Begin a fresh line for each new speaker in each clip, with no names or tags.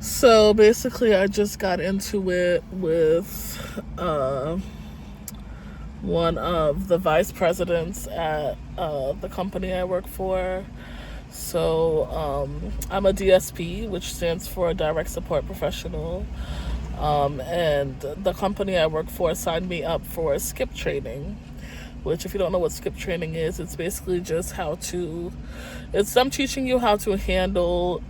So basically, I just got into it with one of the vice presidents at the company I work for. So I'm a DSP, which stands for Direct Support Professional. And the company I work for signed me up for skip training, which, if you don't know what skip training is, it's basically just it's them teaching you how to handle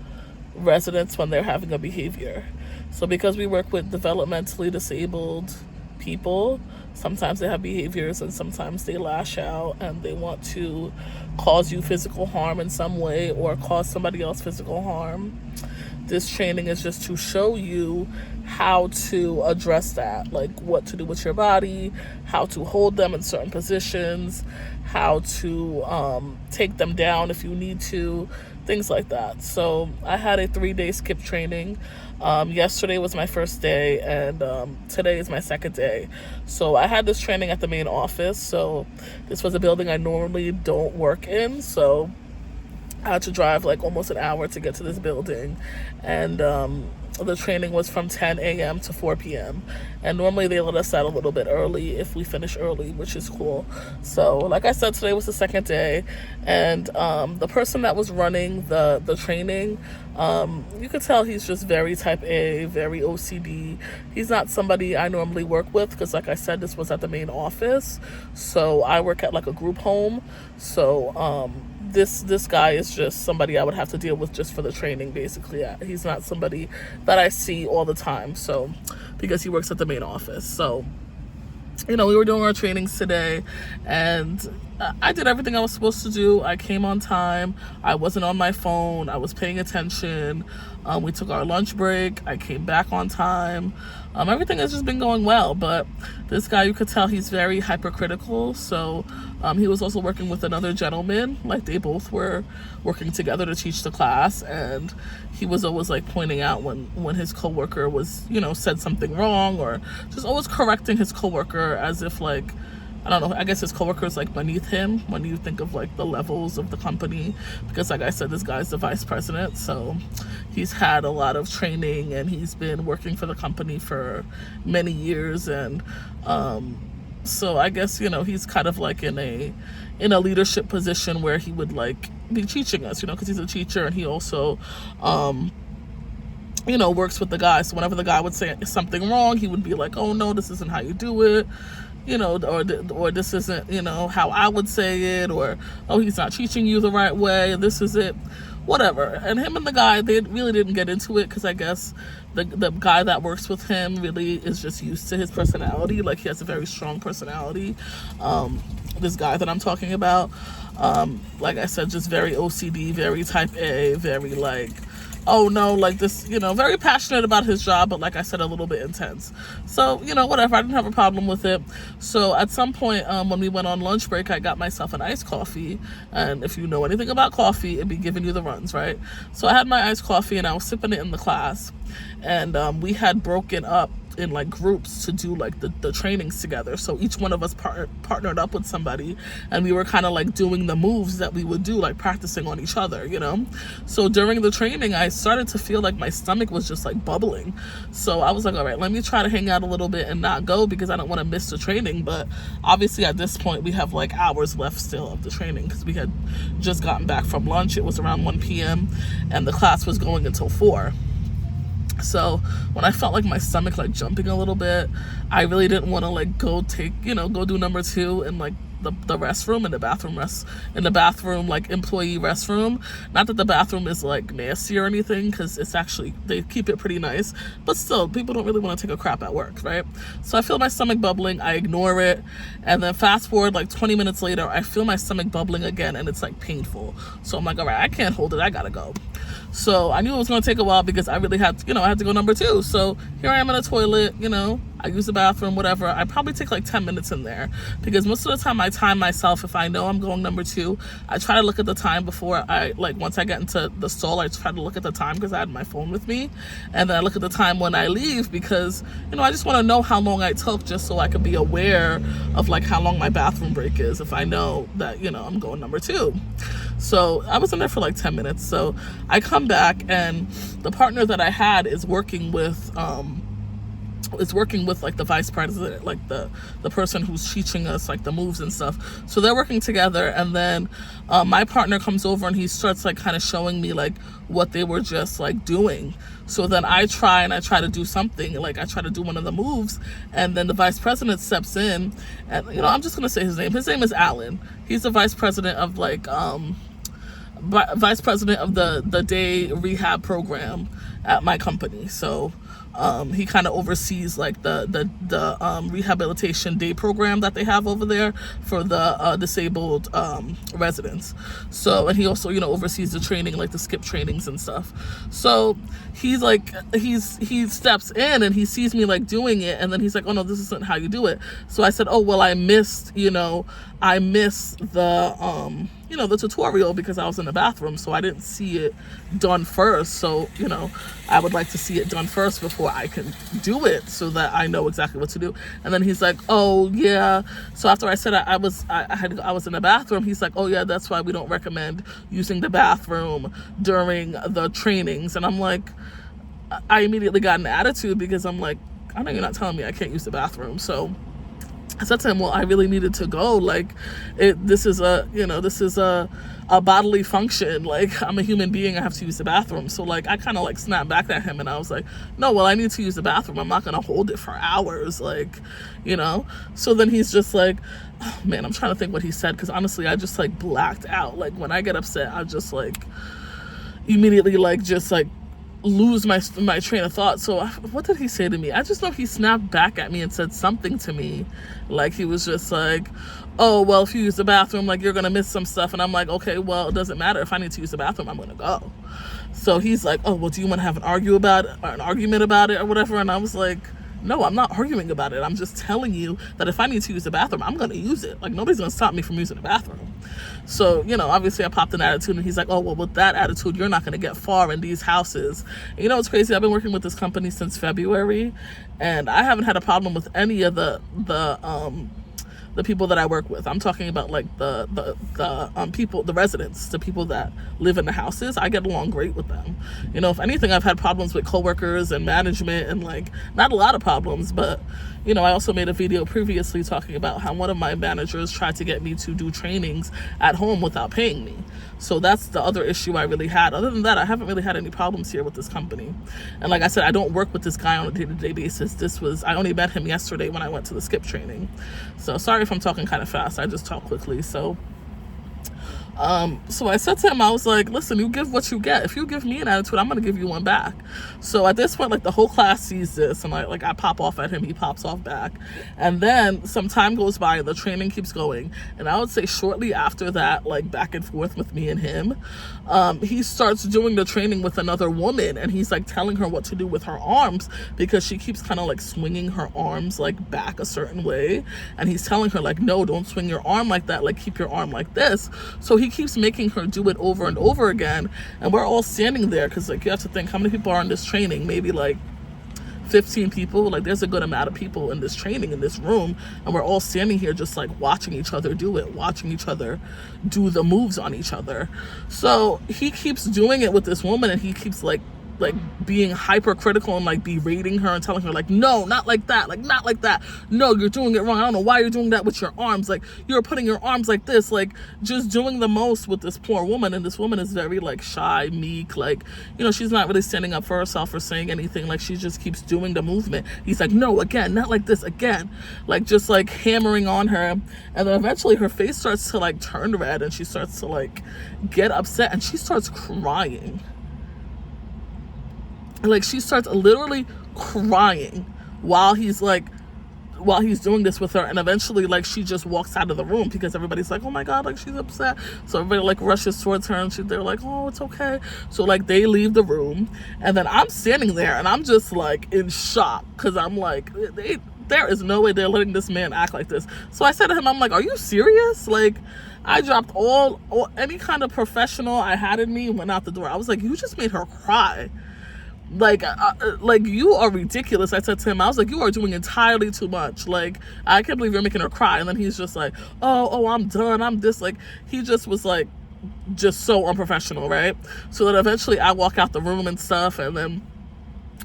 residents when they're having a behavior. So because we work with developmentally disabled people, sometimes they have behaviors and sometimes they lash out and they want to cause you physical harm in some way or cause somebody else physical harm. This training is just to show you how to address that, like what to do with your body, how to hold them in certain positions, how to take them down if you need to, things like that. So I had a 3-day skip training. Yesterday was my first day, and today is my second day. So I had this training at the main office. So this was a building I normally don't work in. So I had to drive like almost an hour to get to this building, and the training was from 10 a.m. to 4 p.m. And normally they let us out a little bit early if we finish early, which is cool. So like I said, today was the second day, and the person that was running the training, you could tell he's just very type A, very OCD. He's not somebody I normally work with because, like I said, this was at the main office. So I work at like a group home. So this guy is just somebody I would have to deal with just for the training, basically. He's not somebody that I see all the time, so because he works at the main office. So we were doing our trainings today, and I did everything I was supposed to do. I came on time. I wasn't on my phone. I was paying attention. We took our lunch break. I came back on time. Everything has just been going well, but this guy, you could tell he's very hypercritical. So he was also working with another gentleman. Like, they both were working together to teach the class, and he was always like pointing out when his coworker was, said something wrong, or just always correcting his coworker as if, like, I don't know, I guess his coworkers like beneath him when you think of like the levels of the company, because like I said, this guy's the vice president, so he's had a lot of training and he's been working for the company for many years. And so I guess, he's kind of like in a leadership position where he would like be teaching us, because he's a teacher, and he also works with the guy. So whenever the guy would say something wrong, he would be like, oh no, this isn't how you do it, or this isn't, how I would say it, or, oh, he's not teaching you the right way, this is it, whatever. And him and the guy, they really didn't get into it, because I guess the guy that works with him really is just used to his personality. Like, he has a very strong personality. This guy that I'm talking about, like I said, just very OCD, very type A, very like, oh no, like this, very passionate about his job, but like I said, a little bit intense. So, whatever, I didn't have a problem with it. So at some point, when we went on lunch break, I got myself an iced coffee. And if you know anything about coffee, it'd be giving you the runs, right? So I had my iced coffee and I was sipping it in the class. And we had broken up in like groups to do like the trainings together. So each one of us partnered up with somebody, and we were kind of like doing the moves that we would do, like practicing on each other, So during the training, I started to feel like my stomach was just like bubbling. So I was like, all right, let me try to hang out a little bit and not go, because I don't want to miss the training. But obviously at this point we have like hours left still of the training, because we had just gotten back from lunch. It was around 1 p.m. and the class was going until 4. So when I felt like my stomach like jumping a little bit, I really didn't want to like go do number 2 in like the restroom, in the bathroom like employee restroom. Not that the bathroom is like nasty or anything, because it's actually, they keep it pretty nice, but still, people don't really want to take a crap at work, right? So I feel my stomach bubbling, I ignore it, and then fast forward like 20 minutes later, I feel my stomach bubbling again, and it's like painful. So I'm like, all right, I can't hold it, I gotta go. So I knew it was going to take a while, because I really had to, I had to go number 2. So here I am in a toilet, I use the bathroom, whatever. I probably take like 10 minutes in there, because most of the time I time myself. If I know I'm going number 2, I try to look at the time before once I get into the stall, I try to look at the time, because I had my phone with me. And then I look at the time when I leave, because, I just want to know how long I took, just so I could be aware of like how long my bathroom break is, if I know that, I'm going number 2. So I was in there for like 10 minutes. So I come back, and the partner that I had is working with like the vice president, like the person who's teaching us like the moves and stuff. So they're working together, and then my partner comes over and he starts like kind of showing me like what they were just like doing. So then I try to do something, like I try to do one of the moves, and then the vice president steps in, and I'm just gonna say his name is Alan. He's the vice president of like vice president of the day rehab program at my company. So he kind of oversees like the rehabilitation day program that they have over there for the disabled residents. So, and he also oversees the training, like the skip trainings and stuff. So he's like he steps in and he sees me like doing it, and then he's like, oh no, this isn't how you do it. So I said, oh well, I missed the tutorial because I was in the bathroom, so I didn't see it done first. So I would like to see it done first before I can do it, so that I know exactly what to do. And then he's like, oh yeah. So after I said I was in the bathroom, he's like, oh yeah, that's why we don't recommend using the bathroom during the trainings. And I'm like, I immediately got an attitude because I'm like, I know you're not telling me I can't use the bathroom. So I said to him, well, I really needed to go. Like, this is a bodily function. Like, I'm a human being. I have to use the bathroom. So, like, I kind of, like, snapped back at him. And I was like, no, well, I need to use the bathroom. I'm not going to hold it for hours. Like, So then he's just like, oh, man, I'm trying to think what he said. Because, honestly, I just, like, blacked out. Like, when I get upset, I just, like, immediately, like, just, like, lose my train of thought. So what did he say to me? I just know he snapped back at me and said something to me, like he was just like, oh well, if you use the bathroom, like you're gonna miss some stuff. And I'm like, okay, well, it doesn't matter. If I need to use the bathroom, I'm gonna go. So he's like, oh well, do you want to have an argument about it or whatever? And I was like, no, I'm not arguing about it. I'm just telling you that if I need to use the bathroom, I'm going to use it. Like, nobody's going to stop me from using the bathroom. So, obviously I popped an attitude, and he's like, oh, well, with that attitude, you're not going to get far in these houses. And it's crazy. I've been working with this company since February, and I haven't had a problem with any of the people that I work with. I'm talking about like the people, the residents, the people that live in the houses. I get along great with them. If anything, I've had problems with coworkers and management, and like not a lot of problems, but I also made a video previously talking about how one of my managers tried to get me to do trainings at home without paying me. So that's the other issue I really had. Other than that, I haven't really had any problems here with this company. And like I said, I don't work with this guy on a day-to-day basis. I only met him yesterday when I went to the skip training. So sorry if I'm talking kind of fast. I just talk quickly. So I said to him, I was like, listen, you give what you get. If you give me an attitude, I'm going to give you one back. So at this point, like the whole class sees this, and I pop off at him, he pops off back. And then some time goes by, the training keeps going. And I would say shortly after that, like back and forth with me and him, he starts doing the training with another woman, and he's like telling her what to do with her arms, because she keeps kind of like swinging her arms like back a certain way. And he's telling her like, no, don't swing your arm like that. Like, keep your arm like this. So he keeps making her do it over and over again, and we're all standing there, because like you have to think how many people are in this training. Maybe like 15 people. Like, there's a good amount of people in this training, in this room, and we're all standing here just like watching each other do it, watching each other do the moves on each other. So he keeps doing it with this woman, and he keeps like being hypercritical and like berating her and telling her like, no, not like that, like not like that, no, you're doing it wrong, I don't know why you're doing that with your arms, like you're putting your arms like this, like just doing the most with this poor woman. And this woman is very like shy, meek, like she's not really standing up for herself or saying anything. Like, she just keeps doing the movement. He's like, no, again, not like this, again, like just like hammering on her. And then eventually her face starts to like turn red, and she starts to like get upset, and she starts crying. Like, she starts literally crying while he's doing this with her. And eventually, like, she just walks out of the room, because everybody's like, oh my God, like she's upset. So everybody like rushes towards her, and they're like, oh, it's okay. So like they leave the room, and then I'm standing there, and I'm just like in shock, because I'm like, there is no way they're letting this man act like this. So I said to him, I'm like, are you serious? Like, I dropped all any kind of professional I had in me and went out the door. I was like, you just made her cry. Like you are ridiculous. I said to him, I was like, you are doing entirely too much. Like, I can't believe you're making her cry. And then he's just like, oh, I'm done, I'm this. Like, he just was like just so unprofessional, right? So then eventually I walk out the room and stuff, and then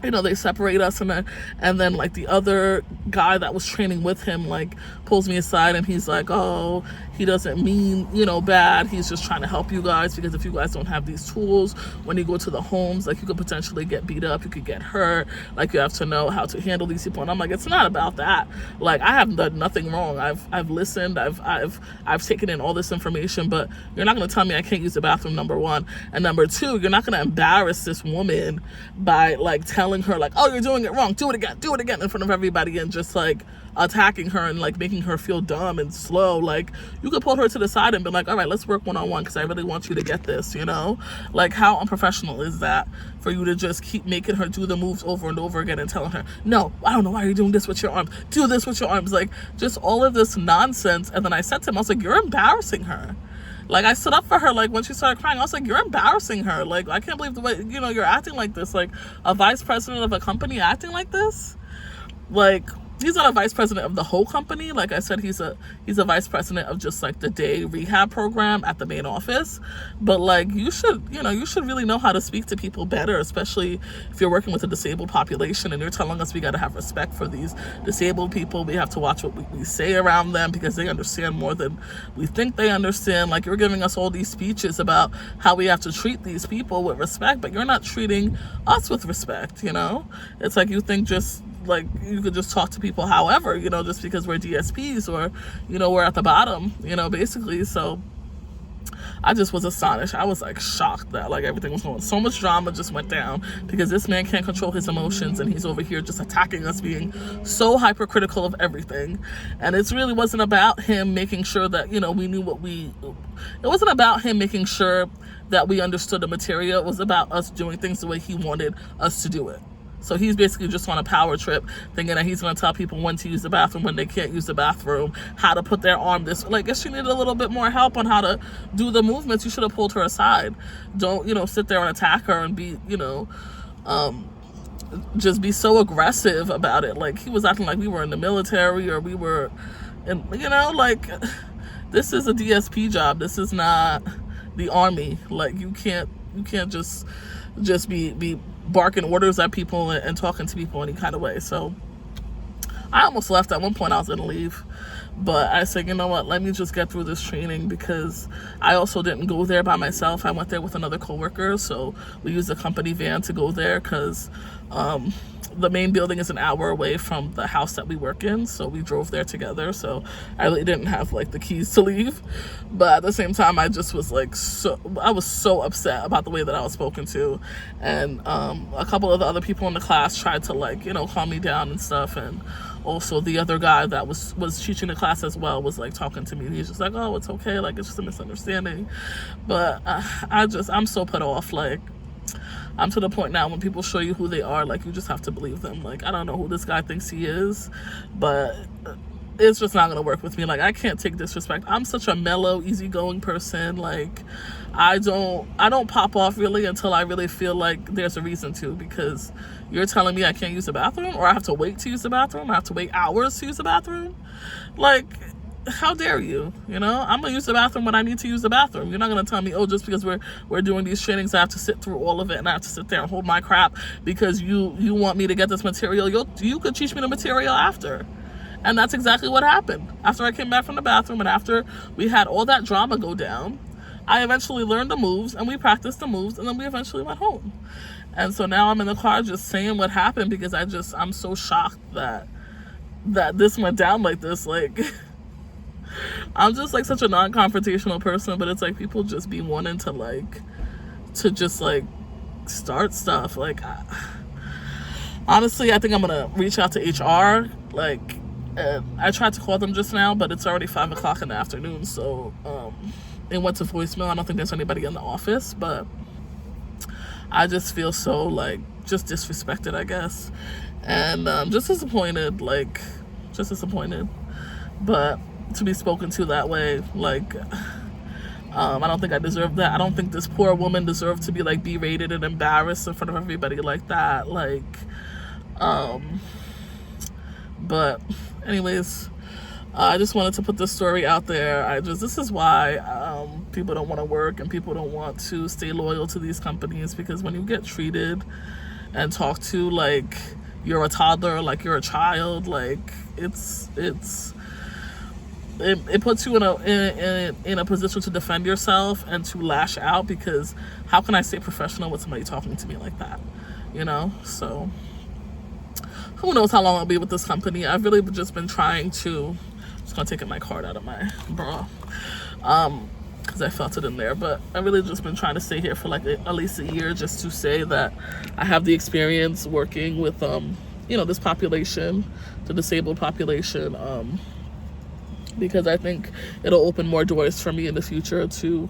they separate us, and then like the other guy that was training with him like pulls me aside, and he's like, oh, he doesn't mean bad, he's just trying to help you guys, because if you guys don't have these tools when you go to the homes, like you could potentially get beat up, you could get hurt, like you have to know how to handle these people. And I'm like, it's not about that. Like, I haven't done nothing wrong. I've listened, I've taken in all this information, but you're not going to tell me I can't use the bathroom, number one. And number two, you're not going to embarrass this woman by like telling her like, oh, you're doing it wrong, do it again in front of everybody, and just like attacking her and like making her feel dumb and slow. Like, you could pull her to the side and be like, all right, let's work one-on-one, because I really want you to get this. Like, how unprofessional is that for you to just keep making her do the moves over and over again and telling her, no, I don't know why you're doing this with your arms, do this with your arms, like just all of this nonsense. And then I said to him, I was like, you're embarrassing her. Like, I stood up for her, like, when she started crying, I was like, you're embarrassing her. Like, I can't believe the way, you're acting like this. Like, a vice president of a company acting like this? Like, he's not a vice president of the whole company. Like I said, he's a vice president of just like the day rehab program at the main office. But like, you should really know how to speak to people better, especially if you're working with a disabled population and you're telling us we got to have respect for these disabled people. We have to watch what we say around them, because they understand more than we think they understand. Like, you're giving us all these speeches about how we have to treat these people with respect, but you're not treating us with respect. It's like, you think just like you could just talk to people however, just because we're DSPs, or we're at the bottom, basically. So I just was astonished. I was like shocked that like everything was going, so much drama just went down because this man can't control his emotions, and he's over here just attacking us, being so hypercritical of everything. And it really wasn't about him making sure that we knew it wasn't about him making sure that we understood the material. It was about us doing things the way he wanted us to do it. So he's basically just on a power trip, thinking that he's going to tell people when to use the bathroom, when they can't use the bathroom, how to put their arm this. Like, if she needed a little bit more help on how to do the movements, you should have pulled her aside. Don't, sit there and attack her and be, just be so aggressive about it. Like, he was acting like we were in the military, or we were in, like, this is a DSP job. This is not the army. Like, you can't just be barking orders at people and talking to people any kind of way. So I almost left. At one point I was gonna leave, but I said, you know what, let me just get through this training, because I also didn't go there by myself. I went there with another coworker, so we used a company van to go there, because the main building is an hour away from the house that we work in, so we drove there together. So I really didn't have like the keys to leave, but at the same time I just was like, I was so upset about the way that I was spoken to. And a couple of the other people in the class tried to like calm me down and stuff, and also the other guy that was teaching the class as well was like talking to me, and he's just like, oh, it's okay, like it's just a misunderstanding. But I'm so put off. Like, I'm to the point now when people show you who they are, like, you just have to believe them. Like, I don't know who this guy thinks he is, but it's just not gonna work with me. Like, I can't take disrespect. I'm such a mellow, easygoing person. Like, I don't pop off really until I really feel like there's a reason to, because you're telling me I can't use the bathroom, or I have to wait to use the bathroom, I have to wait hours to use the bathroom. Like, how dare you? I'm gonna use the bathroom when I need to use the bathroom. You're not gonna tell me, oh, just because we're doing these trainings, I have to sit through all of it, and I have to sit there and hold my crap because you want me to get this material. You could teach me the material after. And that's exactly what happened. After I came back from the bathroom, and after we had all that drama go down, I eventually learned the moves, and we practiced the moves, and then we eventually went home. And so now I'm in the car just saying what happened, because I'm so shocked that this went down like this. Like, I'm just like such a non-confrontational person, but it's like people just be wanting to just like start stuff. Like, honestly, I think I'm gonna reach out to HR. Like, I tried to call them just now, but it's already 5 o'clock in the afternoon, so it went to voicemail. I don't think there's anybody in the office, but I just feel so like just disrespected, I guess, and just disappointed. Like, just disappointed. But to be spoken to that way, like, I don't think I deserve that. I don't think this poor woman deserved to be like berated and embarrassed in front of everybody like that. Like, but anyways, I just wanted to put this story out there. This is why people don't want to work and people don't want to stay loyal to these companies, because when you get treated and talked to like you're a toddler, like you're a child, like it puts you in a position to defend yourself and to lash out, because how can I stay professional with somebody talking to me like that, you know? So who knows how long I'll be with this company. I've really just been trying to, just gonna take my card out of my bra, because I felt it in there, but I really just been trying to stay here for like at least a year, just to say that I have the experience working with you know, this population, the disabled population, because I think it'll open more doors for me in the future to,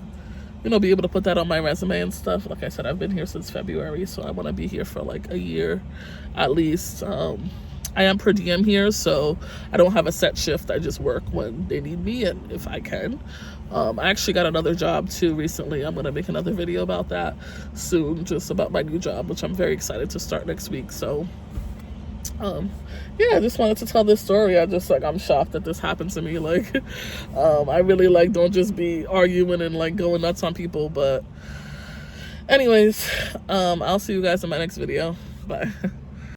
you know, be able to put that on my resume and stuff. Like I said, I've been here since February, so I want to be here for like a year at least. I am per diem here, so I don't have a set shift. I just work when they need me and if I can. I actually got another job too recently. I'm going to make another video about that soon, just about my new job, which I'm very excited to start next week. So yeah, I just wanted to tell this story. I'm shocked that this happened to me. Like, I really like don't just be arguing and like going nuts on people. But anyways, I'll see you guys in my next video. Bye.